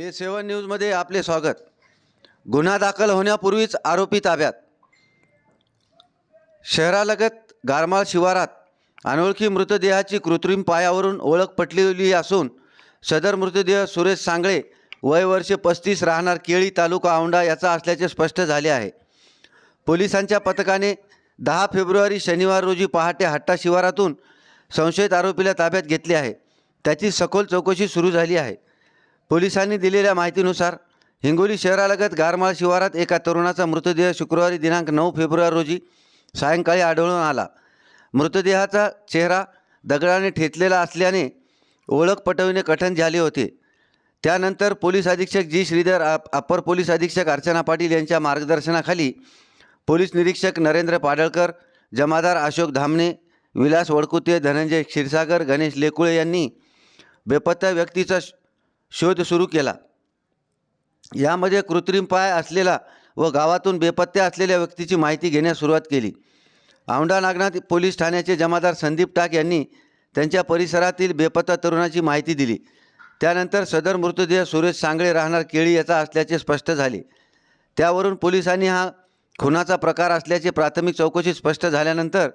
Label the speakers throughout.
Speaker 1: A7 न्यूजमध्ये आपले स्वागत। गुन्हा दाखल होण्यापूर्वीच आरोपी ताब्यात। शहरालगत गारमाळ शिवारात अनोळखी मृतदेहाची कृत्रिम पायावरून ओळख पटलेली असून सदर मृतदेह सुरेश सांगळे वय वर्ष 35 राहणार केळी तालुका औंढा याचा असल्याचे स्पष्ट झाले आहे। पोलिसांच्या पथकाने 10 फेब्रुवारी शनिवार रोजी पहाटे हट्टा शिवारातून संशयित आरोपीला ताब्यात घेतले आहे। त्याची सखोल चौकशी सुरू झाली आहे। पोलिसांनी दिलेल्या माहितीनुसार हिंगोली शहरालगत गारमाळ शिवारात एका तरुणाचा मृतदेह शुक्रवारी दिनांक 9 फेब्रुवारी रोजी सायंकाळी आढळून आला। मृतदेहाचा चेहरा दगडाने ठेचलेला असल्याने ओळख पटविणे कठीण झाले होते। त्यानंतर पोलीस अधीक्षक जी श्रीधर, अपर पोलीस अधीक्षक अर्चना पाटील यांच्या मार्गदर्शनाखाली पोलीस निरीक्षक नरेंद्र पाडळकर, जमादार अशोक धामणे, विलास वडकुते, धनंजय क्षीरसागर, गणेश लेकुळे यांनी बेपत्ता व्यक्तीचा शोध सुरू केला। यामध्ये कृत्रिम पाय असलेला व गावातून बेपत्ता असलेल्या व्यक्तीची माहिती घेण्यास सुरुवात केली। औंढा नागनाथ पोलीस ठाण्याचे जमादार संदीप टाक यांनी त्यांच्या परिसरातील बेपत्ता तरुणाची माहिती दिली। त्यानंतर सदर मृतदेह सुरेश सांगळे राहणार केळी याचा असल्याचे स्पष्ट झाले। त्यावरून पोलिसांनी हा खुनाचा प्रकार असल्याचे प्राथमिक चौकशी स्पष्ट झाल्यानंतर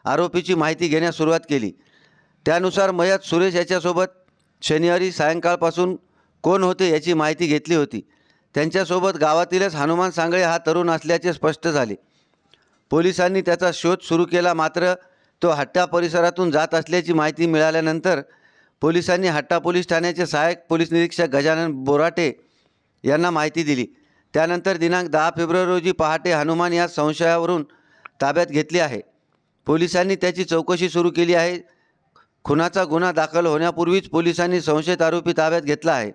Speaker 1: आरोपीची माहिती घेण्यास सुरुवात केली। त्यानुसार मयत सुरेश याच्यासोबत शनिवारी सायंकाळपासून कोण होते याची माहिती घेतली होती। त्यांच्यासोबत गावातीलच हनुमान सांगळे हा तरुण असल्याचे स्पष्ट झाले। पोलिसांनी त्याचा शोध सुरू केला, मात्र तो हट्टा परिसरातून जात असल्याची माहिती मिळाल्यानंतर पोलिसांनी हट्टा पोलीस ठाण्याचे सहाय्यक पोलीस निरीक्षक गजानन बोराटे यांना माहिती दिली। त्यानंतर दिनांक 10 फेब्रुवारी रोजी पहाटे हनुमान या संशयावरून ताब्यात घेतले आहे। पोलिसांनी त्याची चौकशी सुरू केली आहे। खुनाचा गुन्हा दाखल होण्यापूर्वीच पोलिसांनी संशयित आरोपी ताब्यात घेतला आहे।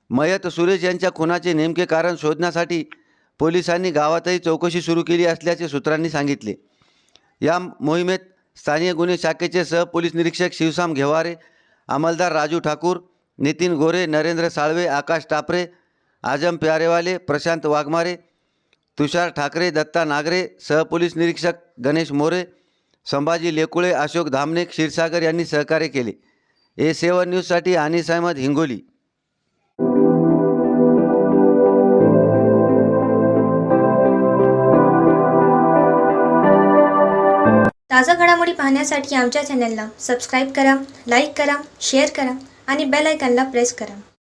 Speaker 1: मयत सुरेश यांच्या खुनाचे नेमके कारण शोधण्यासाठी पोलिसांनी गावातही चौकशी सुरू केली असल्याचे सूत्रांनी सांगितले। या मोहिमेत स्थानिक गुन्हे शाखेचे सहपोलीस निरीक्षक शिवसाम घेवारे, अंमलदार राजू ठाकूर, नितीन गोरे, नरेंद्र साळवे, आकाश टापरे, आजम प्यारेवाले, प्रशांत वाघमारे, तुषार ठाकरे, दत्ता नागरे, सहपोलीस निरीक्षक गणेश मोरे, संभाजी लेकुळे, अशोक धामणे, क्षीरसागर यांनी सहकार्य केले। A7 न्यूजसाठी अनिस अहमद, हिंगोली।
Speaker 2: ताज़ा घडामोडी पाहण्यासाठी आमच्या चॅनलला सबस्क्राईब करा, लाईक करा, शेअर करा आणि बेल आयकॉनला प्रेस करा।